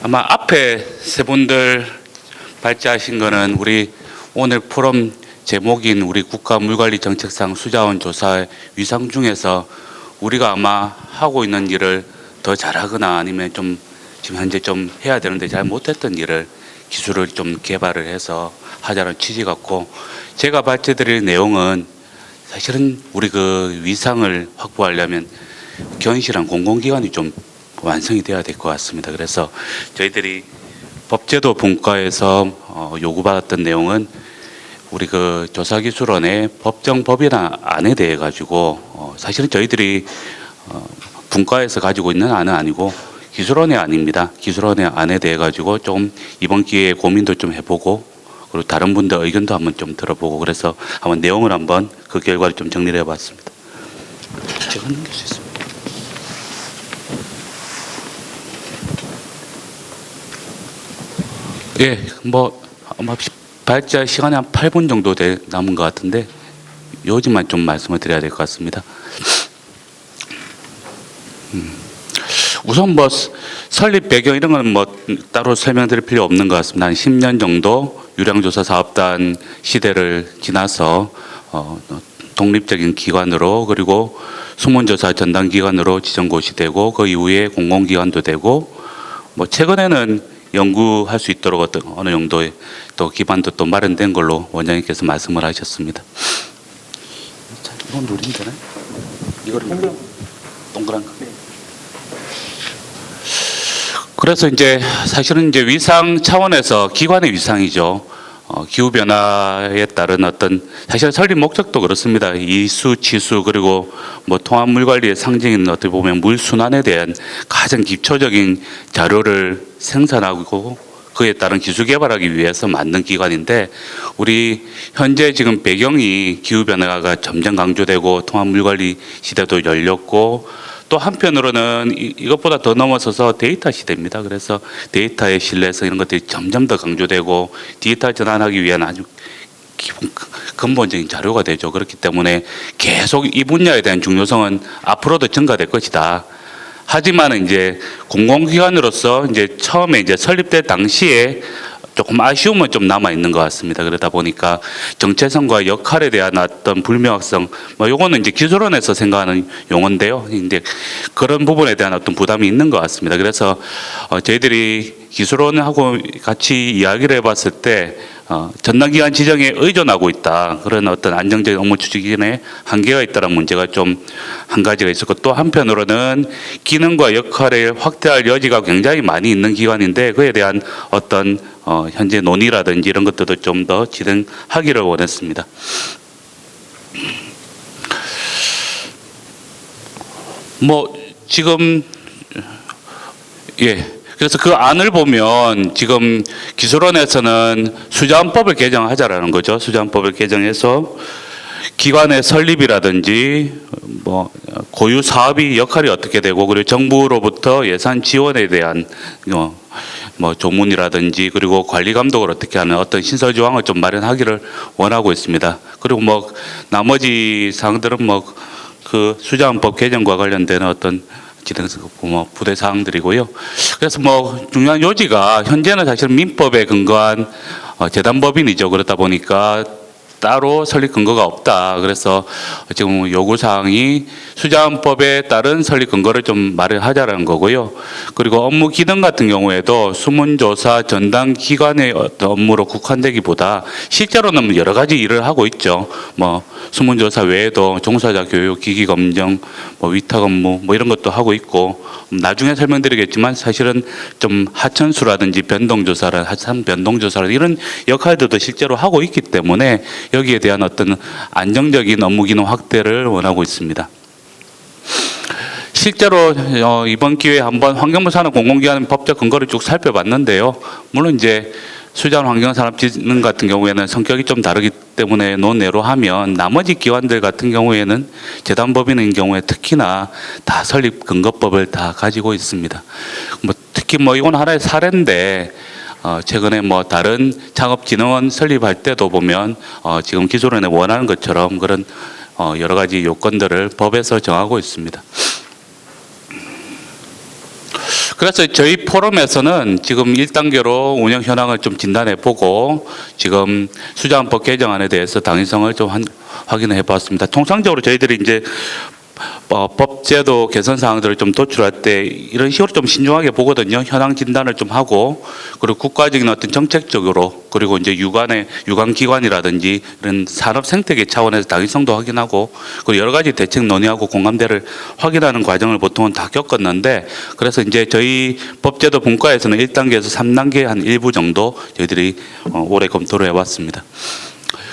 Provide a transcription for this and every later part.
아마 앞에 세 분들 발제하신 거는 우리 오늘 포럼 제목인 우리 국가물관리정책상 수자원 조사의 위상 중에서 우리가 아마 하고 있는 일을 더 잘하거나 아니면 좀 지금 현재 좀 해야 되는데 잘 못했던 일을 기술을 좀 개발을 해서 하자는 취지 같고, 제가 발제드릴 내용은 사실은 우리 그 위상을 확보하려면 견실한 공공기관이 좀 완성이 돼야 될 것 같습니다. 그래서 저희들이 법제도 분과에서 요구받았던 내용은 우리 그 조사기술원의 법정 법인안에 대해 가지고 사실은 저희들이 분과에서 가지고 있는 안은 아니고 기술원의 안입니다. 기술원의 안에 대해 가지고 좀 이번 기회에 고민도 좀 해보고, 그리고 다른 분들 의견도 한번 좀 들어보고, 그래서 한번 내용을 한번 그 결과를 좀 정리를 해봤습니다. 제가 넘길 수 있습니다. 예, 뭐 아마 발제 시간이 한 8분 정도 남은 것 같은데 요지만 좀 말씀을 드려야 될 것 같습니다. 우선 뭐 설립 배경 이런 건 뭐 따로 설명드릴 필요 없는 것 같습니다. 한 10년 정도 유량조사 사업단 시대를 지나서 독립적인 기관으로, 그리고 수문조사 전담 기관으로 지정고시 되고, 그 이후에 공공기관도 되고, 뭐 최근에는 연구할 수 있도록 어느 정도의 또 기반도 또 마련된 걸로 원장님께서 말씀을 하셨습니다. 이건 누르면 되나요? 이거를 동그란 거. 그래서 이제 사실은 이제 위상 차원에서 기관의 위상이죠. 기후 변화에 따른 어떤, 사실 설립 목적도 그렇습니다. 이수, 치수, 그리고 뭐 통합 물 관리의 상징인 어떻게 보면 물 순환에 대한 가장 기초적인 자료를 생산하고 그에 따른 기술 개발하기 위해서 만든 기관인데, 우리 현재 지금 배경이 기후 변화가 점점 강조되고 통합 물 관리 시대도 열렸고, 또 한편으로는 이것보다 더 넘어서서 데이터 시대입니다. 그래서 데이터의 신뢰성 이런 것들이 점점 더 강조되고 디지털 전환하기 위한 아주 근본적인 자료가 되죠. 그렇기 때문에 계속 이 분야에 대한 중요성은 앞으로도 증가될 것이다. 하지만 이제 공공기관으로서 이제 처음에 이제 설립될 당시에 조금 아쉬움은 좀 남아 있는 것 같습니다. 그러다 보니까 정체성과 역할에 대한 어떤 불명확성, 뭐 요거는 이제 기술원에서 생각하는 용어인데요. 근데 그런 부분에 대한 어떤 부담이 있는 것 같습니다. 그래서 저희들이 기술원하고 같이 이야기를 해봤을 때 전담기관 지정에 의존하고 있다. 그런 어떤 안정적인 업무 추진에 한계가 있다는 문제가 좀 한 가지가 있었고, 또 한편으로는 기능과 역할을 확대할 여지가 굉장히 많이 있는 기관인데 그에 대한 어떤 현재 논의라든지 이런 것들도 좀 더 진행하기를 원했습니다. 뭐 지금 그래서 그 안을 보면 지금 기술원에서는 수자원법을 개정하자라는 거죠. 수자원법을 개정해서 기관의 설립이라든지 뭐 고유 사업이 역할이 어떻게 되고, 그리고 정부로부터 예산 지원에 대한 뭐 조문이라든지, 그리고 관리 감독을 어떻게 하는 어떤 신설 조항을 좀 마련하기를 원하고 있습니다. 그리고 뭐 나머지 사항들은 뭐 그 수자원법 개정과 관련된 어떤 뭐 부대 사항들이고요. 그래서 뭐 중요한 요지가 현재는 사실 민법에 근거한 재단법인이죠. 그렇다 보니까 따로 설립 근거가 없다. 그래서 지금 요구 사항이 수자원법에 따른 설립 근거를 좀 마련하자라는 거고요. 그리고 업무 기능 같은 경우에도 수문조사 전담 기관의 업무로 국한되기보다 실제로는 여러 가지 일을 하고 있죠. 뭐 수문조사 외에도 종사자 교육, 기기 검정, 뭐 위탁 업무 뭐 이런 것도 하고 있고, 나중에 설명드리겠지만 사실은 좀 하천수라든지 변동조사라, 하천 변동조사라 이런 역할들도 실제로 하고 있기 때문에 여기에 대한 어떤 안정적인 업무 기능 확대를 원하고 있습니다. 실제로 이번 기회에 한번 환경부산업 공공기관 법적 근거를 쭉 살펴봤는데요. 물론 이제 수자원 환경산업진흥 같은 경우에는 성격이 좀 다르기 때문에 논외로 하면 나머지 기관들 같은 경우에는 재단법인인 경우에 특히나 다 설립 근거법을 다 가지고 있습니다. 뭐 특히 뭐 이건 하나의 사례인데 최근에 뭐 다른 창업진흥원 설립할 때도 보면 지금 기술원에 원하는 것처럼 그런 여러 가지 요건들을 법에서 정하고 있습니다. 그래서 저희 포럼에서는 지금 1단계로 운영 현황을 좀 진단해 보고 지금 수자원법 개정안에 대해서 당위성을 좀 확인해 봤습니다. 통상적으로 저희들이 이제 법제도 개선 사항들을 좀 도출할 때 이런 식으로 좀 신중하게 보거든요. 현황 진단을 좀 하고 그리고 국가적인 어떤 정책적으로 그리고 이제 유관 기관이라든지 이런 산업 생태계 차원에서 당위성도 확인하고 그리고 여러 가지 대책 논의하고 공감대를 확인하는 과정을 보통은 다 겪었는데 그래서 이제 저희 법제도 분과에서는 1단계에서 3단계 한 일부 정도 저희들이 올해 검토를 해왔습니다.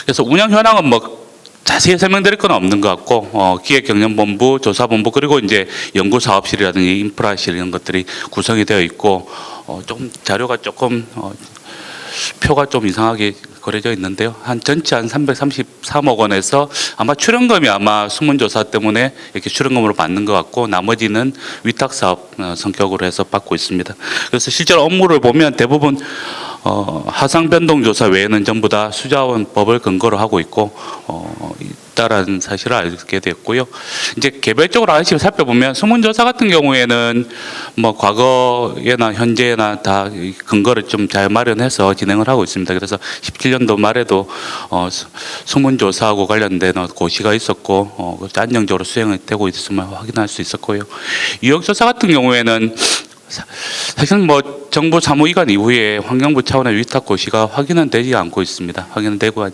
그래서 운영 현황은 뭐 자세히 설명드릴 건 없는 것 같고 기획경영본부, 조사본부 그리고 이제 연구사업실이라든지 인프라실 이런 것들이 구성이 되어 있고 좀 자료가 조금 표가 좀 이상하게 그려져 있는데요. 전체 한 333억 원에서 아마 출연금이 아마 수문조사 때문에 이렇게 출연금으로 받는 것 같고 나머지는 위탁사업 성격으로 해서 받고 있습니다. 그래서 실제로 업무를 보면 대부분 하상변동조사 외에는 전부 다 수자원법을 근거로 하고 있고 있다라는 사실을 알게 됐고요. 이제 개별적으로 하나씩 살펴보면 수문조사 같은 경우에는 뭐 과거에나 현재나 다 근거를 좀 잘 마련해서 진행을 하고 있습니다. 그래서 17년도 말에도 수문조사하고 관련된 고시가 있었고 안정적으로 수행이 되고 있음을 확인할 수 있었고요. 유역조사 같은 경우에는 사실은 뭐 정부 사무기관 이후에 환경부 차원의 위탁 고시가 확인은 되지 않고 있습니다. 확인은 되고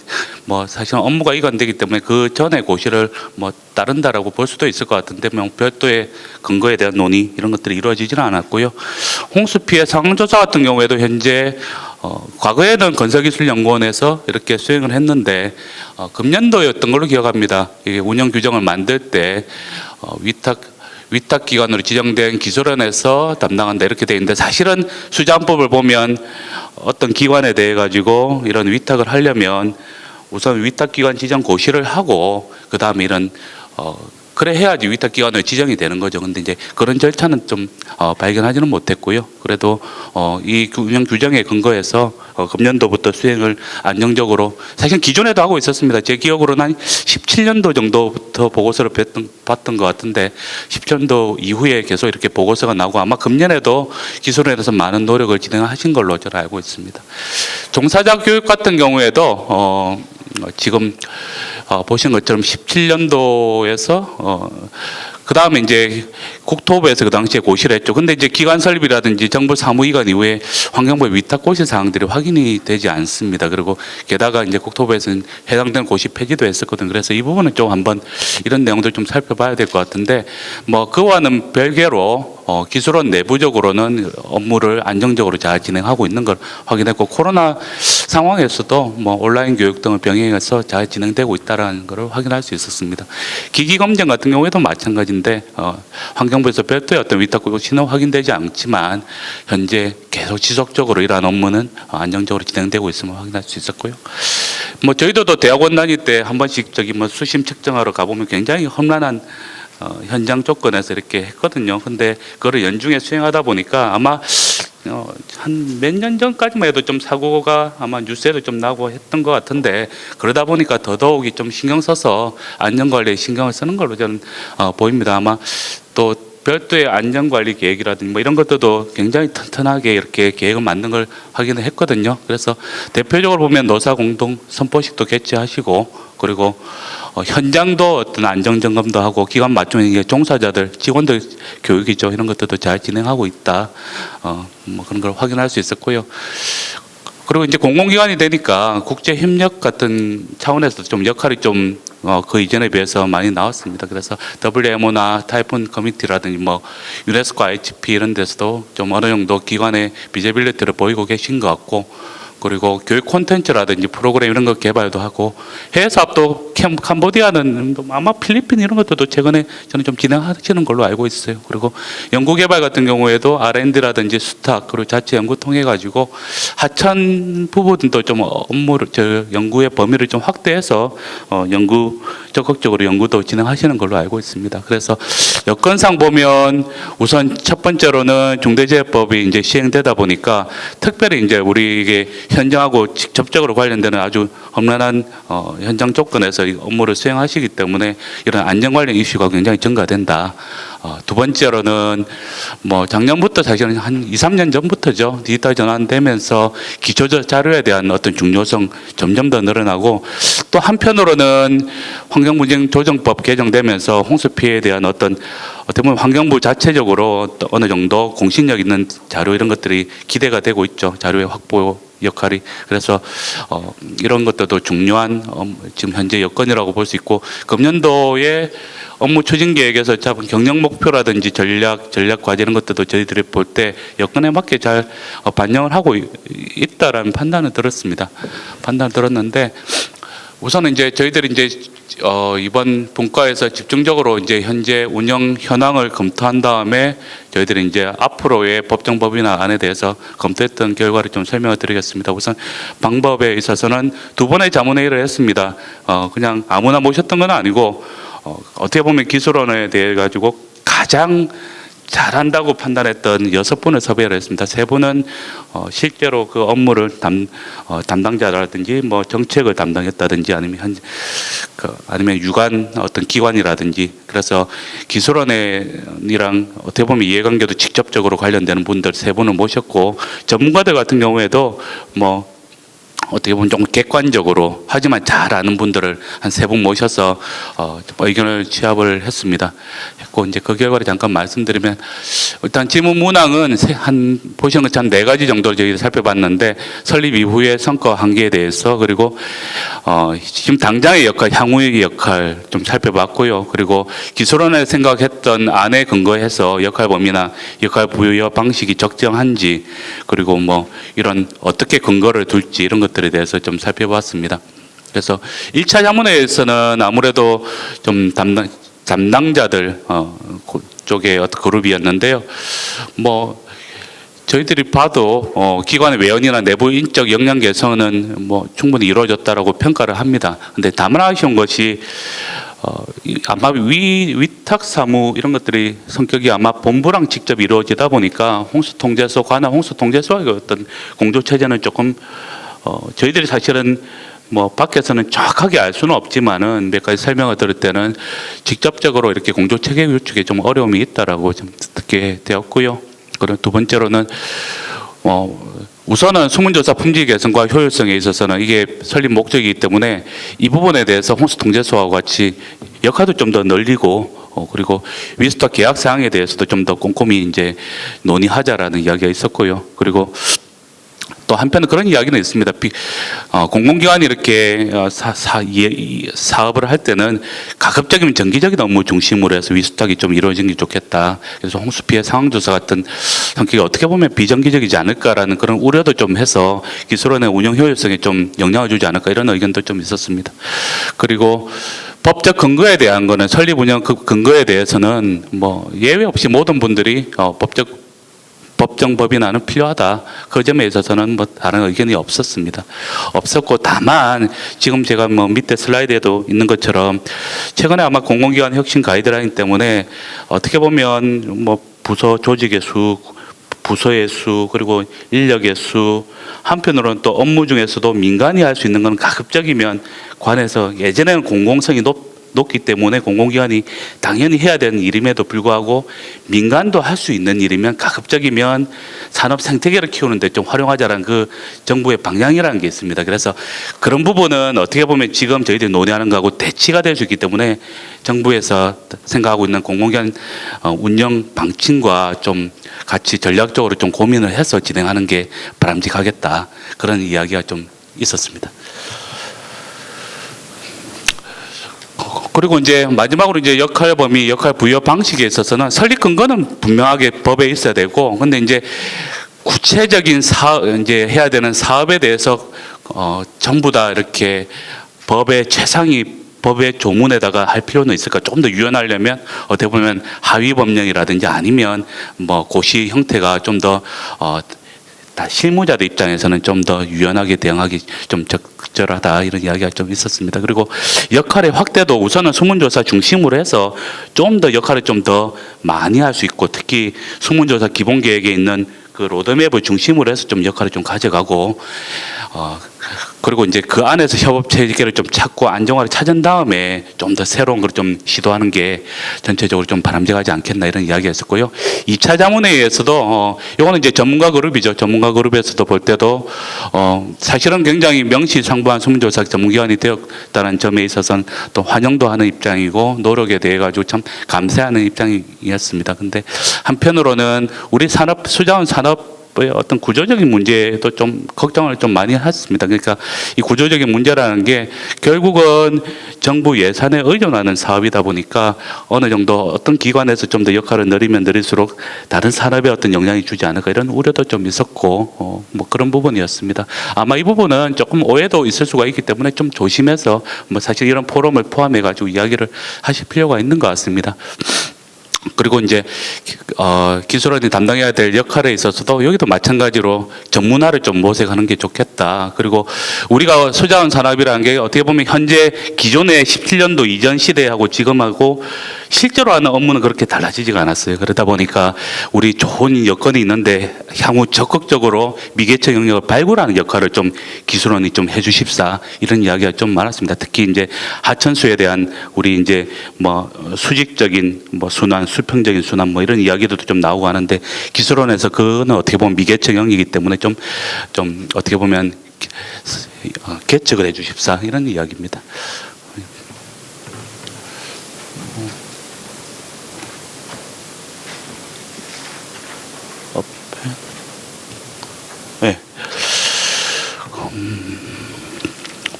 뭐 사실은 업무가 이관되기 때문에 그 전에 고시를 뭐 따른다라고 볼 수도 있을 것 같은데 뭐 별도의 근거에 대한 논의 이런 것들이 이루어지지는 않았고요. 홍수 피해 상황조사 같은 경우에도 현재 과거에는 건설기술연구원에서 이렇게 수행을 했는데 금년도였던 걸로 기억합니다. 이게 운영 규정을 만들 때 위탁 기관으로 지정된 기술원에서 담당한다 이렇게 돼 있는데 사실은 수자원법을 보면 어떤 기관에 대해 가지고 이런 위탁을 하려면 우선 위탁 기관 지정 고시를 하고 그 다음에 이런 그래 해야지 위탁 기관으로 지정이 되는 거죠. 근데 이제 그런 절차는 좀 발견하지는 못했고요. 그래도 이 운영 규정에 근거해서 금년도부터 수행을 안정적으로 사실 기존에도 하고 있었습니다. 제 기억으로는 한 17년도 정도부터 보고서를 봤던 것 같은데 17년도 이후에 계속 이렇게 보고서가 나오고 아마 금년에도 기술원에서 많은 노력을 진행하신 걸로 저는 알고 있습니다. 종사자 교육 같은 경우에도 지금 보신 것처럼 17년도에서 그 다음에 이제 국토부에서 그 당시에 고시를 했죠. 근데 이제 기관 설립이라든지 정부 사무기관 이후에 환경부의 위탁 고시 사항들이 확인이 되지 않습니다. 그리고 게다가 이제 국토부에서는 해당되는 고시 폐지도 했었거든요. 그래서 이 부분은 좀 한번 이런 내용들 좀 살펴봐야 될 것 같은데 뭐 그와는 별개로 기술원 내부적으로는 업무를 안정적으로 잘 진행하고 있는 걸 확인했고 코로나 상황에서도 뭐 온라인 교육 등을 병행해서 잘 진행되고 있다는 것을 확인할 수 있었습니다. 기기 검증 같은 경우에도 마찬가지인데 환경부에서 별도의 어떤 위탁 고시는 확인되지 않지만 현재 계속 지속적으로 이러한 업무는 안정적으로 진행되고 있음을 확인할 수 있었고요. 뭐 저희도 대학원 다닐 때 한 번씩 뭐 수심 측정하러 가보면 굉장히 험난한 현장 조건에서 이렇게 했거든요. 근데 그거를 연중에 수행하다 보니까 아마 한 몇 년 전까지만 해도 좀 사고가 아마 뉴스에도 좀 나고 했던 것 같은데 그러다 보니까 더더욱이 좀 신경 써서 안전관리에 신경을 쓰는 걸로 저는 보입니다. 아마 또 별도의 안전관리 계획이라든지 뭐 이런 것들도 굉장히 튼튼하게 이렇게 계획을 만든 걸 확인을 했거든요. 그래서 대표적으로 보면 노사 공동 선포식도 개최하시고 그리고 현장도 어떤 안전 점검도 하고 기관 맞춤 이게 종사자들 직원들 교육이죠. 이런 것들도 잘 진행하고 있다. 뭐 그런 걸 확인할 수 있었고요. 그리고 이제 공공기관이 되니까 국제 협력 같은 차원에서 좀 역할이 좀 그 이전에 비해서 많이 나왔습니다. 그래서 WMO나 타이푼 커미티라든지 뭐 유네스코 IHP 이런 데서도 좀 어느 정도 기관의 비저빌리티를 보이고 계신 것 같고 그리고 교육 콘텐츠라든지 프로그램 이런 거 개발도 하고 해외 사업도 캄보디아는 아마 필리핀 이런 것들도 최근에 저는 좀 진행하시는 걸로 알고 있어요. 그리고 연구 개발 같은 경우에도 R&D라든지 수탁 그리고 자체 연구 통해 가지고 하천 부분도 좀 업무를 연구의 범위를 좀 확대해서 적극적으로 연구도 진행하시는 걸로 알고 있습니다. 그래서 여건상 보면 우선 첫 번째로는 중대재해법이 이제 시행되다 보니까 특별히 이제 우리에게 현장하고 직접적으로 관련되는 아주 험난한 현장 조건에서 이 업무를 수행하시기 때문에 이런 안전관련 이슈가 굉장히 증가된다. 두 번째로는 뭐 작년부터 사실은 한 2, 3년 전부터죠. 디지털 전환되면서 기초 자료에 대한 어떤 중요성 점점 더 늘어나고 또 한편으로는 환경분쟁조정법 개정되면서 홍수 피해에 대한 어떤 어떻게 보면 환경부 자체적으로 또 어느 정도 공신력 있는 자료 이런 것들이 기대가 되고 있죠. 자료의 확보 역할이. 그래서 이런 것들도 중요한 지금 현재 여건이라고 볼 수 있고 금년도에 업무 추진 계획에서 잡은 경영 목표라든지 전략 과제 이런 것들도 저희들이 볼 때 여건에 맞게 잘 반영을 하고 있다라는 판단을 들었습니다. 판단을 들었는데 우선은 이제 저희들이 이제 이번 분과에서 집중적으로 이제 현재 운영 현황을 검토한 다음에 저희들이 이제 앞으로의 법정 법인화 안에 대해서 검토했던 결과를 좀 설명을 드리겠습니다. 우선 방법에 있어서는 두 번의 자문회의를 했습니다. 그냥 아무나 모셨던 건 아니고 어떻게 보면 기술원에 대해 가지고 가장 잘한다고 판단했던 6분을 섭외를 했습니다. 3분은 실제로 그 업무를 담당자라든지 뭐 정책을 담당했다든지 아니면 아니면 유관 어떤 기관이라든지 그래서 기술원이랑 어떻게 보면 이해관계도 직접적으로 관련되는 분들 3분을 모셨고 전문가들 같은 경우에도 뭐 어떻게 보면 좀 객관적으로 하지만 잘 아는 분들을 한 3분 모셔서 의견을 취합을 했습니다. 했고 이제 그 결과를 잠깐 말씀드리면 일단 질문 문항은 보시는 것처럼 4가지 정도를 저희가 살펴봤는데 설립 이후의 성과 한계에 대해서 그리고 지금 당장의 역할, 향후의 역할 좀 살펴봤고요. 그리고 기술원에 생각했던 안에 근거해서 역할 범위나 역할 부여 방식이 적정한지 그리고 뭐 이런 어떻게 근거를 둘지 이런 것들에 대해서 좀 살펴봤습니다. 그래서 1차 자문회에서는 아무래도 좀 담당자들 쪽의 어떤 그룹이었는데요. 뭐 저희들이 봐도 기관의 외연이나 내부 인적 역량 개선은 뭐 충분히 이루어졌다라고 평가를 합니다. 근데 다만 아쉬운 것이 아마 위탁 사무 이런 것들이 성격이 아마 본부랑 직접 이루어지다 보니까 홍수통제소 관할 홍수통제소의 어떤 공조 체제는 조금 저희들이 사실은 뭐 밖에서는 정확하게 알 수는 없지만은 몇 가지 설명을 들을 때는 직접적으로 이렇게 공조 체계 구축에 좀 어려움이 있다라고 좀 듣게 되었고요. 그리고 두 번째로는 우선은 수문조사 품질 개선과 효율성에 있어서는 이게 설립 목적이기 때문에 이 부분에 대해서 홍수통제소와 같이 역할도 좀 더 늘리고 그리고 위스탁 계약 사항에 대해서도 좀 더 꼼꼼히 이제 논의하자라는 이야기가 있었고요. 그리고 또 한편은 그런 이야기는 있습니다. 공공기관이 이렇게 사업을 할 때는 가급적이면 정기적인 업무 중심으로 해서 위수탁이 좀 이루어지는 게 좋겠다. 그래서 홍수피해 상황조사 같은 성격이 어떻게 보면 비정기적이지 않을까라는 그런 우려도 좀 해서 기술원의 운영 효율성에 좀 영향을 주지 않을까 이런 의견도 좀 있었습니다. 그리고 법적 근거에 대한 거는 설립 운영 그 근거에 대해서는 뭐 예외 없이 모든 분들이 법정 법인화는 필요하다. 그 점에 있어서는 뭐 다른 의견이 없었습니다. 없었고 다만 지금 제가 뭐 밑에 슬라이드에도 있는 것처럼 최근에 아마 공공기관 혁신 가이드라인 때문에 어떻게 보면 뭐 부서 조직의 수, 부서의 수 그리고 인력의 수 한편으로는 또 업무 중에서도 민간이 할 수 있는 건 가급적이면 관에서 예전에는 공공성이 높기 때문에 공공기관이 당연히 해야 되는 일임에도 불구하고 민간도 할 수 있는 일이면 가급적이면 산업 생태계를 키우는데 좀 활용하자라는 그 정부의 방향이라는 게 있습니다. 그래서 그런 부분은 어떻게 보면 지금 저희들이 논의하는 거하고 대치가 될 수 있기 때문에 정부에서 생각하고 있는 공공기관 운영 방침과 좀 같이 전략적으로 좀 고민을 해서 진행하는 게 바람직하겠다. 그런 이야기가 좀 있었습니다. 그리고 이제 마지막으로 이제 역할 범위, 역할 부여 방식에 있어서는 설립 근거는 분명하게 법에 있어야 되고, 근데 이제 구체적인 이제 해야 되는 사업에 대해서 전부 다 이렇게 법의 조문에다가 할 필요는 있을까? 조금 더 유연하려면 어떻게 보면 하위 법령이라든지 아니면 뭐 고시 형태가 좀 더 실무자들 입장에서는 좀 더 유연하게 대응하기 좀 적절하다 이런 이야기가 좀 있었습니다. 그리고 역할의 확대도 우선은 수문조사 중심으로 해서 좀 더 역할을 좀 더 많이 할 수 있고 특히 수문조사 기본계획에 있는 그 로드맵을 중심으로 해서 좀 역할을 좀 가져가고 그리고 이제 그 안에서 협업 체계를 좀 찾고 안정화를 찾은 다음에 좀 더 새로운 걸 좀 시도하는 게 전체적으로 좀 바람직하지 않겠나 이런 이야기였었고요. 2차 자문회의에서도 이거는 이제 전문가 그룹이죠. 전문가 그룹에서도 볼 때도 사실은 굉장히 명시상부한 설문조사 전문기관이 되었다는 점에 있어서는 또 환영도 하는 입장이고 노력에 대해 가지고 참 감사하는 입장이었습니다. 근데 한편으로는 우리 산업 수자원 산업 어떤 구조적인 문제도 좀 걱정을 좀 많이 했습니다. 그러니까 이 구조적인 문제라는 게 결국은 정부 예산에 의존하는 사업이다 보니까 어느 정도 어떤 기관에서 좀 더 역할을 늘리면 늘릴수록 다른 산업에 어떤 영향이 주지 않을까 이런 우려도 좀 있었고 뭐 그런 부분이었습니다. 아마 이 부분은 조금 오해도 있을 수가 있기 때문에 좀 조심해서 뭐 사실 이런 포럼을 포함해 가지고 이야기를 하실 필요가 있는 것 같습니다. 그리고 이제 기술원이 담당해야 될 역할에 있어서도 여기도 마찬가지로 전문화를 좀 모색하는 게 좋겠다. 그리고 우리가 수자원 산업이라는 게 어떻게 보면 현재 기존의 17년도 이전 시대하고 지금하고 실제로 하는 업무는 그렇게 달라지지가 않았어요. 그러다 보니까 우리 좋은 여건이 있는데 향후 적극적으로 미개척 영역을 발굴하는 역할을 좀 기술원이 좀 해주십사 이런 이야기가 좀 많았습니다. 특히 이제 하천수에 대한 우리 이제 뭐 수직적인 뭐 순환 수평적인 순환 뭐 이런 이야기들도 좀 나오고 하는데 기술원에서 그거는 어떻게 보면 미개척 영역이기 때문에 좀 어떻게 보면 개척을 해주십사 이런 이야기입니다. 네.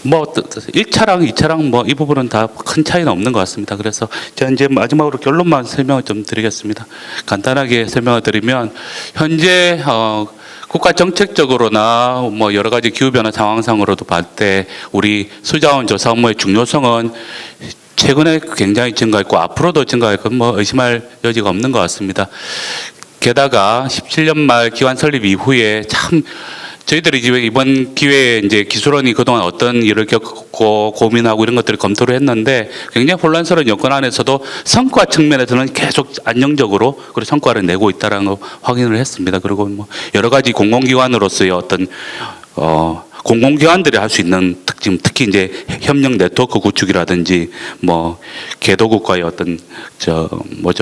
뭐 1차랑 2차랑 뭐 이 부분은 다 큰 차이는 없는 것 같습니다. 그래서 제가 이제 마지막으로 결론만 설명을 좀 드리겠습니다. 간단하게 설명을 드리면 현재 국가 정책적으로나 뭐 여러 가지 기후 변화 상황상으로도 봤을 때 우리 수자원 조사 업무의 중요성은 최근에 굉장히 증가했고 앞으로도 증가했고 뭐 의심할 여지가 없는 것 같습니다. 게다가 17년 말 기관 설립 이후에 참 저희들이 이번 기회에 이제 기술원이 그동안 어떤 일을 겪고 고민하고 이런 것들을 검토를 했는데 굉장히 혼란스러운 여건 안에서도 성과 측면에서는 계속 안정적으로 그리고 성과를 내고 있다는 거 확인을 했습니다. 그리고 뭐 여러 가지 공공기관으로서의 어떤 공공기관들이 할 수 있는 특징, 특히 이제 협력 네트워크 구축이라든지 뭐 개도국과의 어떤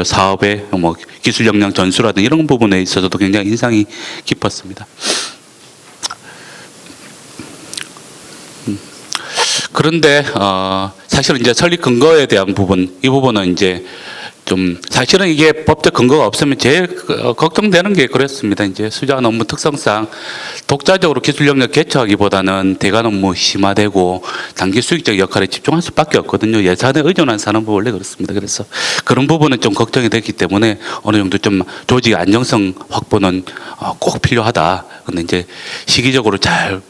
사업의 뭐 기술 역량 전수라든지 이런 부분에 있어서도 굉장히 인상이 깊었습니다. 그런데 사실은 이제 설립 근거에 대한 부분, 이 부분은 이제 좀 사실은 이게 법적 근거가 없으면 제일 걱정되는 게 그렇습니다. 이제 수자원 업무 특성상 독자적으로 기술 영역 개척하기보다는 대관 업무 심화되고 단기 수익적 역할에 집중할 수밖에 없거든요. 예산에 의존한 산업은 원래 그렇습니다. 그래서 그런 부분은 좀 걱정이 됐기 때문에 어느 정도 좀 조직 안정성 확보는 꼭 필요하다. 근데 이제 시기적으로 잘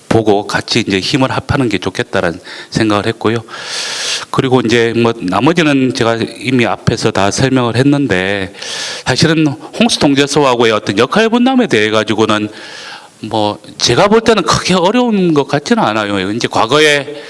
보고 같이 이제 힘을 합하는 게 좋겠다라는 생각을 했고요. 그리고 이제 뭐 나머지는 제가 이미 앞에서 다 설명을 했는데 사실은 홍수통제소하고의 어떤 역할 분담에 대해 가지고는 뭐 제가 볼 때는 크게 어려운 것 같지는 않아요. 이제 과거에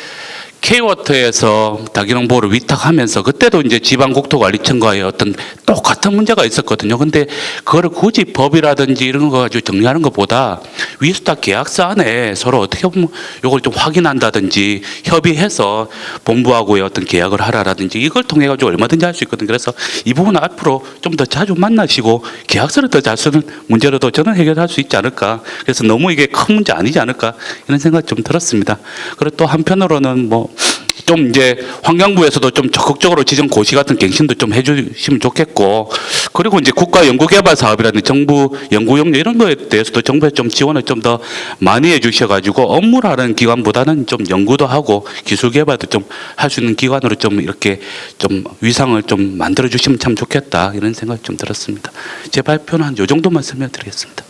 K워터에서 다기능 보호를 위탁하면서 그때도 이제 지방국토관리청과의 어떤 똑같은 문제가 있었거든요. 근데 그거를 굳이 법이라든지 이런 거 가지고 정리하는 것보다 위수탁 계약서 안에 서로 어떻게 보면 이걸 좀 확인한다든지 협의해서 본부하고의 어떤 계약을 하라라든지 이걸 통해 가지고 얼마든지 할 수 있거든요. 그래서 이 부분은 앞으로 좀 더 자주 만나시고 계약서를 더 잘 쓰는 문제로도 저는 해결할 수 있지 않을까. 그래서 너무 이게 큰 문제 아니지 않을까 이런 생각이 좀 들었습니다. 그리고 또 한편으로는 뭐 좀 이제 환경부에서도 좀 적극적으로 지정 고시 같은 갱신도 좀 해주시면 좋겠고, 그리고 이제 국가 연구개발 사업이라든지 정부 연구 용역 이런 거에 대해서도 정부에서 좀 지원을 좀 더 많이 해주셔가지고 업무를 하는 기관보다는 좀 연구도 하고 기술 개발도 좀 할 수 있는 기관으로 좀 이렇게 좀 위상을 좀 만들어 주시면 참 좋겠다 이런 생각이 좀 들었습니다. 제 발표는 한 요 정도만 설명드리겠습니다.